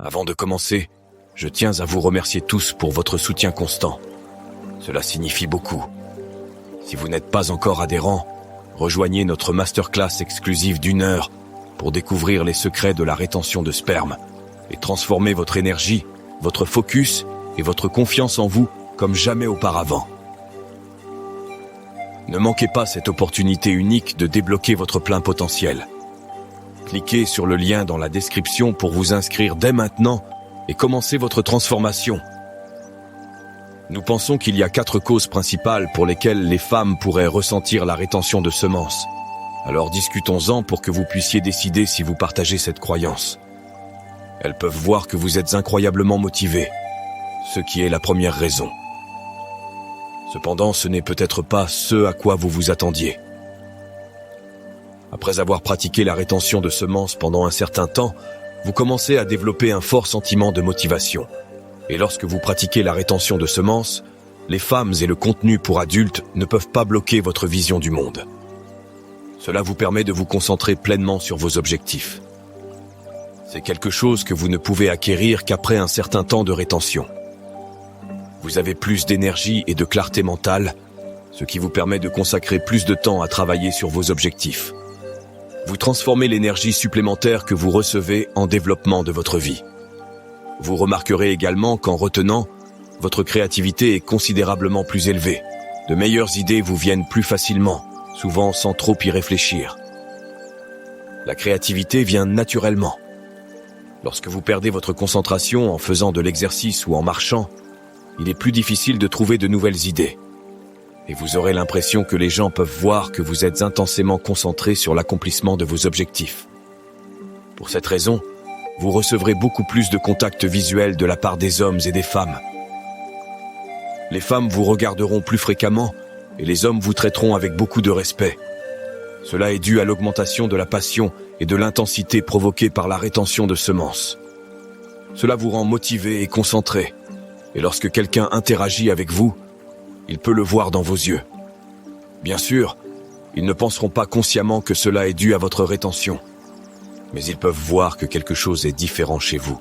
Avant de commencer, je tiens à vous remercier tous pour votre soutien constant. Cela signifie beaucoup. Si vous n'êtes pas encore adhérent, rejoignez notre masterclass exclusive d'1 heure pour découvrir les secrets de la rétention de sperme et transformer votre énergie, votre focus et votre confiance en vous comme jamais auparavant. Ne manquez pas cette opportunité unique de débloquer votre plein potentiel. Cliquez sur le lien dans la description pour vous inscrire dès maintenant et commencer votre transformation. Nous pensons qu'il y a 4 causes principales pour lesquelles les femmes pourraient ressentir la rétention de semences. Alors discutons-en pour que vous puissiez décider si vous partagez cette croyance. Elles peuvent voir que vous êtes incroyablement motivé, ce qui est la première raison. Cependant, ce n'est peut-être pas ce à quoi vous vous attendiez. Après avoir pratiqué la rétention de semences pendant un certain temps, vous commencez à développer un fort sentiment de motivation. Et lorsque vous pratiquez la rétention de semences, les femmes et le contenu pour adultes ne peuvent pas bloquer votre vision du monde. Cela vous permet de vous concentrer pleinement sur vos objectifs. C'est quelque chose que vous ne pouvez acquérir qu'après un certain temps de rétention. Vous avez plus d'énergie et de clarté mentale, ce qui vous permet de consacrer plus de temps à travailler sur vos objectifs. Vous transformez l'énergie supplémentaire que vous recevez en développement de votre vie. Vous remarquerez également qu'en retenant, votre créativité est considérablement plus élevée. De meilleures idées vous viennent plus facilement, souvent sans trop y réfléchir. La créativité vient naturellement. Lorsque vous perdez votre concentration en faisant de l'exercice ou en marchant, il est plus difficile de trouver de nouvelles idées. Et vous aurez l'impression que les gens peuvent voir que vous êtes intensément concentré sur l'accomplissement de vos objectifs. Pour cette raison, vous recevrez beaucoup plus de contacts visuels de la part des hommes et des femmes. Les femmes vous regarderont plus fréquemment et les hommes vous traiteront avec beaucoup de respect. Cela est dû à l'augmentation de la passion et de l'intensité provoquée par la rétention de semences. Cela vous rend motivé et concentré. Et lorsque quelqu'un interagit avec vous, il peut le voir dans vos yeux. Bien sûr, ils ne penseront pas consciemment que cela est dû à votre rétention, mais ils peuvent voir que quelque chose est différent chez vous.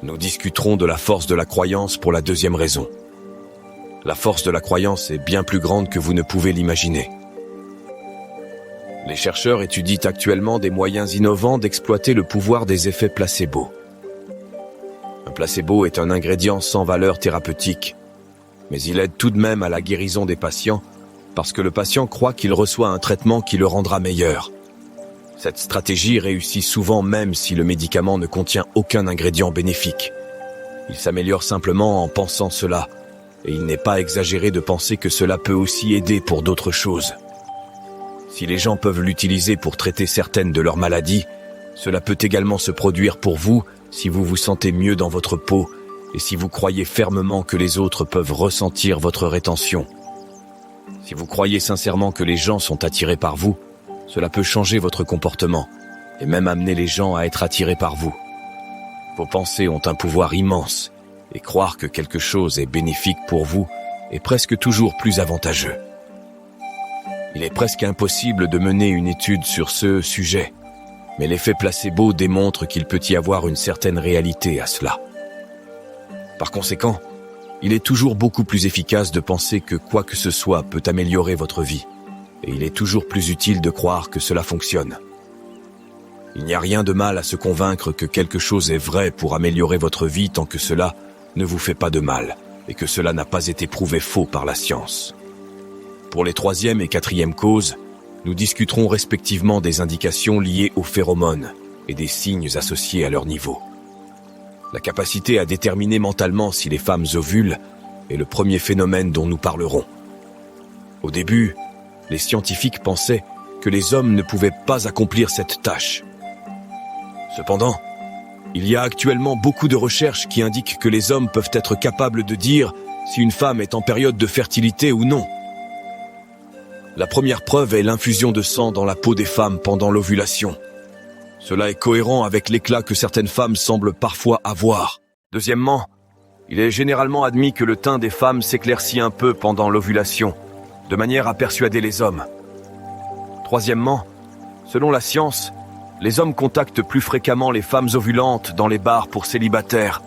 Nous discuterons de la force de la croyance pour la deuxième raison. La force de la croyance est bien plus grande que vous ne pouvez l'imaginer. Les chercheurs étudient actuellement des moyens innovants d'exploiter le pouvoir des effets placebo. Un placebo est un ingrédient sans valeur thérapeutique, mais il aide tout de même à la guérison des patients parce que le patient croit qu'il reçoit un traitement qui le rendra meilleur. Cette stratégie réussit souvent même si le médicament ne contient aucun ingrédient bénéfique. Il s'améliore simplement en pensant cela, et il n'est pas exagéré de penser que cela peut aussi aider pour d'autres choses. Si les gens peuvent l'utiliser pour traiter certaines de leurs maladies, cela peut également se produire pour vous si vous vous sentez mieux dans votre peau et si vous croyez fermement que les autres peuvent ressentir votre rétention. Si vous croyez sincèrement que les gens sont attirés par vous, cela peut changer votre comportement et même amener les gens à être attirés par vous. Vos pensées ont un pouvoir immense et croire que quelque chose est bénéfique pour vous est presque toujours plus avantageux. Il est presque impossible de mener une étude sur ce sujet, mais l'effet placebo démontre qu'il peut y avoir une certaine réalité à cela. Par conséquent, il est toujours beaucoup plus efficace de penser que quoi que ce soit peut améliorer votre vie, et il est toujours plus utile de croire que cela fonctionne. Il n'y a rien de mal à se convaincre que quelque chose est vrai pour améliorer votre vie tant que cela ne vous fait pas de mal, et que cela n'a pas été prouvé faux par la science. Pour les 3e et 4e causes, nous discuterons respectivement des indications liées aux phéromones et des signes associés à leur niveau. La capacité à déterminer mentalement si les femmes ovulent est le premier phénomène dont nous parlerons. Au début, les scientifiques pensaient que les hommes ne pouvaient pas accomplir cette tâche. Cependant, il y a actuellement beaucoup de recherches qui indiquent que les hommes peuvent être capables de dire si une femme est en période de fertilité ou non. La première preuve est l'infusion de sang dans la peau des femmes pendant l'ovulation. Cela est cohérent avec l'éclat que certaines femmes semblent parfois avoir. Deuxièmement, il est généralement admis que le teint des femmes s'éclaircit un peu pendant l'ovulation, de manière à persuader les hommes. Troisièmement, selon la science, Les hommes contactent plus fréquemment les femmes ovulantes dans les bars pour célibataires.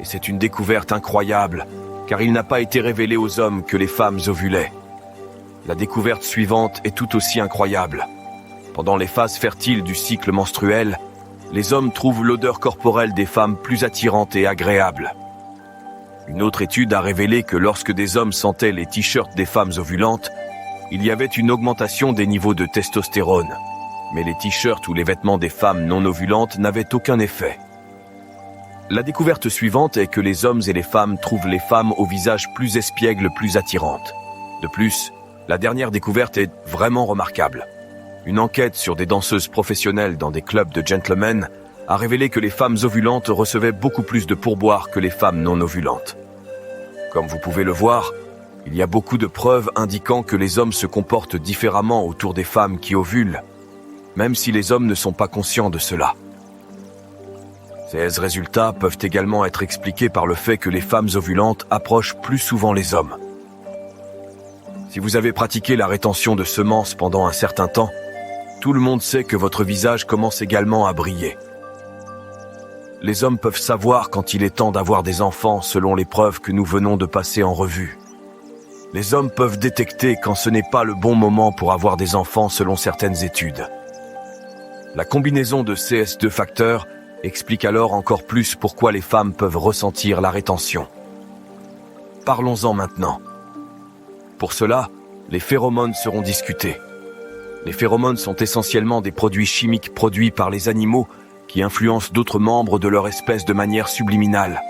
Et c'est une découverte incroyable, car il n'a pas été révélé aux hommes que les femmes ovulaient. La découverte suivante est tout aussi incroyable. Pendant les phases fertiles du cycle menstruel, les hommes trouvent l'odeur corporelle des femmes plus attirante et agréable. Une autre étude a révélé que lorsque des hommes sentaient les t-shirts des femmes ovulantes, il y avait une augmentation des niveaux de testostérone. Mais les t-shirts ou les vêtements des femmes non ovulantes n'avaient aucun effet. La découverte suivante est que les hommes et les femmes trouvent les femmes au visage plus espiègle plus attirantes. De plus, la dernière découverte est vraiment remarquable. Une enquête sur des danseuses professionnelles dans des clubs de gentlemen a révélé que les femmes ovulantes recevaient beaucoup plus de pourboires que les femmes non ovulantes. Comme vous pouvez le voir, il y a beaucoup de preuves indiquant que les hommes se comportent différemment autour des femmes qui ovulent, même si les hommes ne sont pas conscients de cela. Ces résultats peuvent également être expliqués par le fait que les femmes ovulantes approchent plus souvent les hommes. Si vous avez pratiqué la rétention de semences pendant un certain temps, tout le monde sait que votre visage commence également à briller. Les hommes peuvent savoir quand il est temps d'avoir des enfants selon les preuves que nous venons de passer en revue. Les hommes peuvent détecter quand ce n'est pas le bon moment pour avoir des enfants selon certaines études. La combinaison de ces deux facteurs explique alors encore plus pourquoi les femmes peuvent ressentir la rétention. Parlons-en maintenant. Pour cela, les phéromones seront discutés. Les phéromones sont essentiellement des produits chimiques produits par les animaux qui influencent d'autres membres de leur espèce de manière subliminale.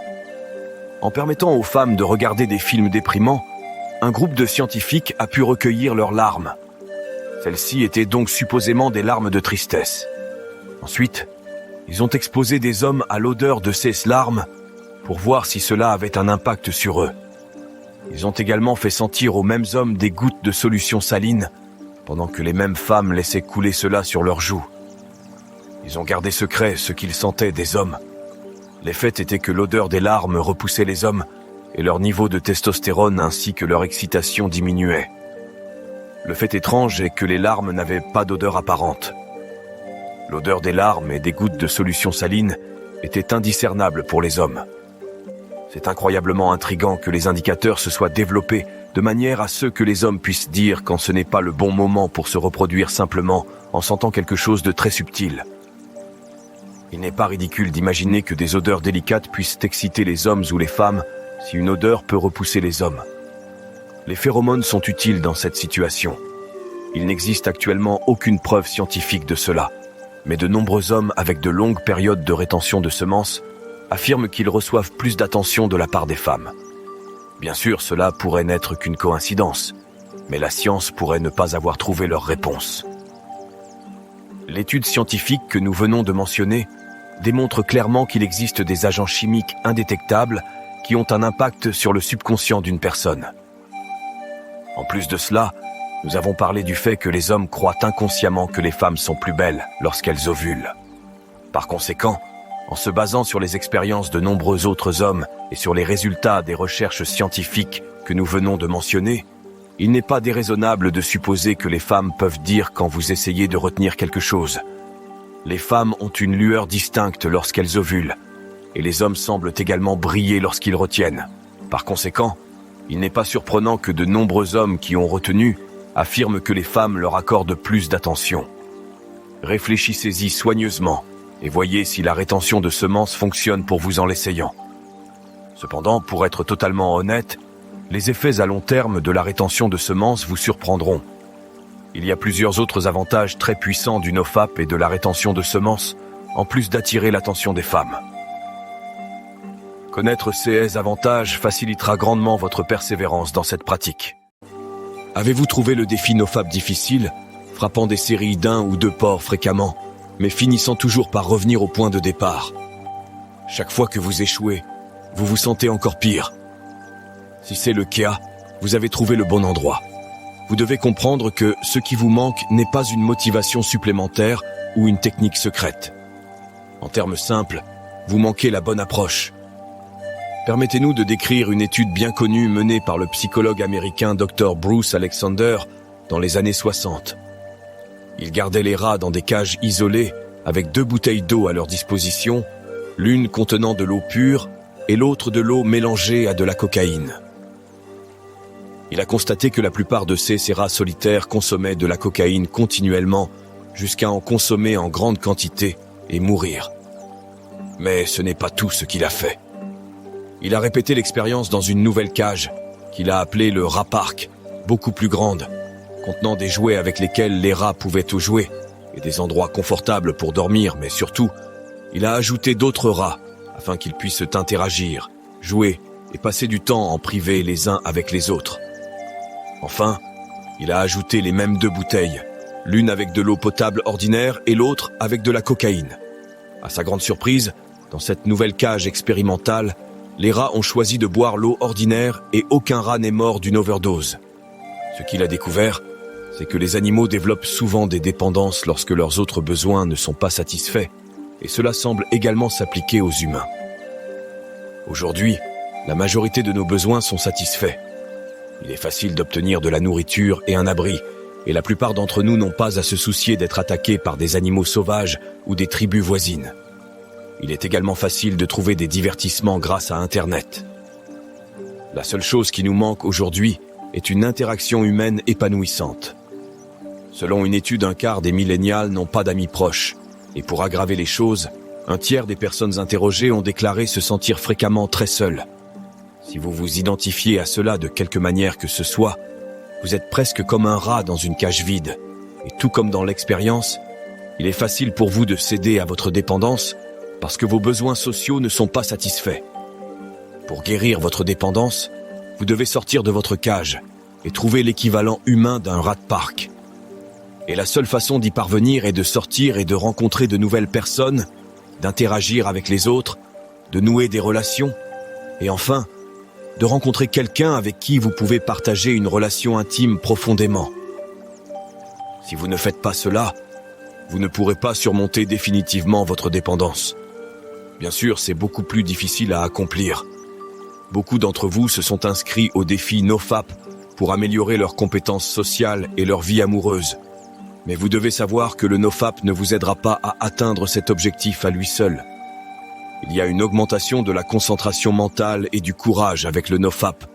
En permettant aux femmes de regarder des films déprimants, un groupe de scientifiques a pu recueillir leurs larmes. Celles-ci étaient donc supposément des larmes de tristesse. Ensuite, ils ont exposé des hommes à l'odeur de ces larmes pour voir si cela avait un impact sur eux. Ils ont également fait sentir aux mêmes hommes des gouttes de solution saline, pendant que les mêmes femmes laissaient couler cela sur leurs joues. Ils ont gardé secret ce qu'ils sentaient des hommes. Les faits étaient que l'odeur des larmes repoussait les hommes et leur niveau de testostérone ainsi que leur excitation diminuait. Le fait étrange est que les larmes n'avaient pas d'odeur apparente. L'odeur des larmes et des gouttes de solution saline était indiscernable pour les hommes. C'est incroyablement intriguant que les indicateurs se soient développés de manière à ce que les hommes puissent dire quand ce n'est pas le bon moment pour se reproduire simplement en sentant quelque chose de très subtil. Il n'est pas ridicule d'imaginer que des odeurs délicates puissent exciter les hommes ou les femmes si une odeur peut repousser les hommes. Les phéromones sont utiles dans cette situation. Il n'existe actuellement aucune preuve scientifique de cela, mais de nombreux hommes avec de longues périodes de rétention de semences affirment qu'ils reçoivent plus d'attention de la part des femmes. Bien sûr, cela pourrait n'être qu'une coïncidence, mais la science pourrait ne pas avoir trouvé leur réponse. L'étude scientifique que nous venons de mentionner démontre clairement qu'il existe des agents chimiques indétectables qui ont un impact sur le subconscient d'une personne. En plus de cela, nous avons parlé du fait que les hommes croient inconsciemment que les femmes sont plus belles lorsqu'elles ovulent. Par conséquent, en se basant sur les expériences de nombreux autres hommes et sur les résultats des recherches scientifiques que nous venons de mentionner, il n'est pas déraisonnable de supposer que les femmes peuvent dire quand vous essayez de retenir quelque chose. Les femmes ont une lueur distincte lorsqu'elles ovulent, et les hommes semblent également briller lorsqu'ils retiennent. Par conséquent, il n'est pas surprenant que de nombreux hommes qui ont retenu affirment que les femmes leur accordent plus d'attention. Réfléchissez-y soigneusement et voyez si la rétention de semences fonctionne pour vous en l'essayant. Cependant, pour être totalement honnête, les effets à long terme de la rétention de semences vous surprendront. Il y a plusieurs autres avantages très puissants du nofap et de la rétention de semences, en plus d'attirer l'attention des femmes. Connaître ces avantages facilitera grandement votre persévérance dans cette pratique. Avez-vous trouvé le défi nofap difficile, frappant des séries d'un ou deux porcs fréquemment, mais finissant toujours par revenir au point de départ? Chaque fois que vous échouez, vous vous sentez encore pire. Si c'est le cas, vous avez trouvé le bon endroit. Vous devez comprendre que ce qui vous manque n'est pas une motivation supplémentaire ou une technique secrète. En termes simples, vous manquez la bonne approche. Permettez-nous de décrire une étude bien connue menée par le psychologue américain Dr. Bruce Alexander dans les années 60. Il gardait les rats dans des cages isolées avec 2 bouteilles d'eau à leur disposition, l'une contenant de l'eau pure et l'autre de l'eau mélangée à de la cocaïne. Il a constaté que la plupart de ces rats solitaires consommaient de la cocaïne continuellement jusqu'à en consommer en grande quantité et mourir. Mais ce n'est pas tout ce qu'il a fait. Il a répété l'expérience dans une nouvelle cage qu'il a appelée le rat park, beaucoup plus grande, contenant des jouets avec lesquels les rats pouvaient tout jouer et des endroits confortables pour dormir, mais surtout, il a ajouté d'autres rats afin qu'ils puissent interagir, jouer et passer du temps en privé les uns avec les autres. Enfin, il a ajouté les mêmes 2 bouteilles, l'une avec de l'eau potable ordinaire et l'autre avec de la cocaïne. À sa grande surprise, dans cette nouvelle cage expérimentale, les rats ont choisi de boire l'eau ordinaire et aucun rat n'est mort d'une overdose. Ce qu'il a découvert, c'est que les animaux développent souvent des dépendances lorsque leurs autres besoins ne sont pas satisfaits, et cela semble également s'appliquer aux humains. Aujourd'hui, la majorité de nos besoins sont satisfaits. Il est facile d'obtenir de la nourriture et un abri, et la plupart d'entre nous n'ont pas à se soucier d'être attaqués par des animaux sauvages ou des tribus voisines. Il est également facile de trouver des divertissements grâce à Internet. La seule chose qui nous manque aujourd'hui est une interaction humaine épanouissante. Selon une étude, un quart des millénials n'ont pas d'amis proches, et pour aggraver les choses, un tiers des personnes interrogées ont déclaré se sentir fréquemment très seuls. Si vous vous identifiez à cela de quelque manière que ce soit, vous êtes presque comme un rat dans une cage vide. Et tout comme dans l'expérience, il est facile pour vous de céder à votre dépendance parce que vos besoins sociaux ne sont pas satisfaits. Pour guérir votre dépendance, vous devez sortir de votre cage et trouver l'équivalent humain d'un rat de parc. Et la seule façon d'y parvenir est de sortir et de rencontrer de nouvelles personnes, d'interagir avec les autres, de nouer des relations, et enfin, de rencontrer quelqu'un avec qui vous pouvez partager une relation intime profondément. Si vous ne faites pas cela, vous ne pourrez pas surmonter définitivement votre dépendance. Bien sûr, c'est beaucoup plus difficile à accomplir. Beaucoup d'entre vous se sont inscrits au défi NoFap pour améliorer leurs compétences sociales et leur vie amoureuse. Mais vous devez savoir que le NoFap ne vous aidera pas à atteindre cet objectif à lui seul. Il y a une augmentation de la concentration mentale et du courage avec le NoFap,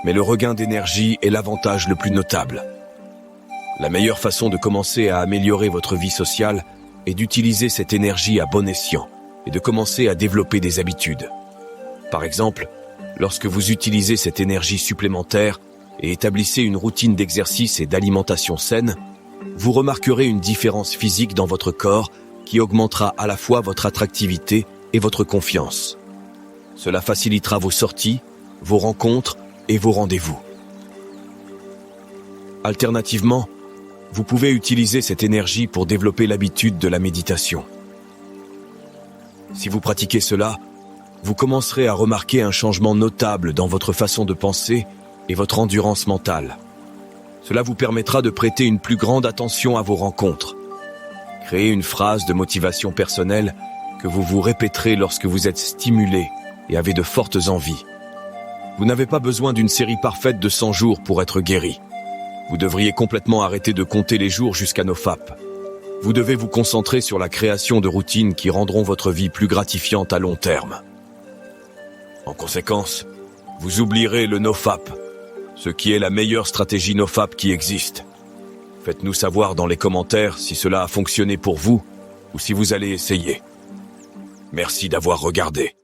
mais le regain d'énergie est l'avantage le plus notable. La meilleure façon de commencer à améliorer votre vie sociale est d'utiliser cette énergie à bon escient et de commencer à développer des habitudes. Par exemple, lorsque vous utilisez cette énergie supplémentaire et établissez une routine d'exercice et d'alimentation saine, vous remarquerez une différence physique dans votre corps qui augmentera à la fois votre attractivité et votre confiance. Cela facilitera vos sorties, vos rencontres et vos rendez-vous. Alternativement, vous pouvez utiliser cette énergie pour développer l'habitude de la méditation. Si vous pratiquez cela, vous commencerez à remarquer un changement notable dans votre façon de penser et votre endurance mentale. Cela vous permettra de prêter une plus grande attention à vos rencontres. Créez une phrase de motivation personnelle que vous vous répéterez lorsque vous êtes stimulé et avez de fortes envies. Vous n'avez pas besoin d'une série parfaite de 100 jours pour être guéri. Vous devriez complètement arrêter de compter les jours jusqu'à NoFap. Vous devez vous concentrer sur la création de routines qui rendront votre vie plus gratifiante à long terme. En conséquence, vous oublierez le NoFap, ce qui est la meilleure stratégie NoFap qui existe. Faites-nous savoir dans les commentaires si cela a fonctionné pour vous ou si vous allez essayer. Merci d'avoir regardé.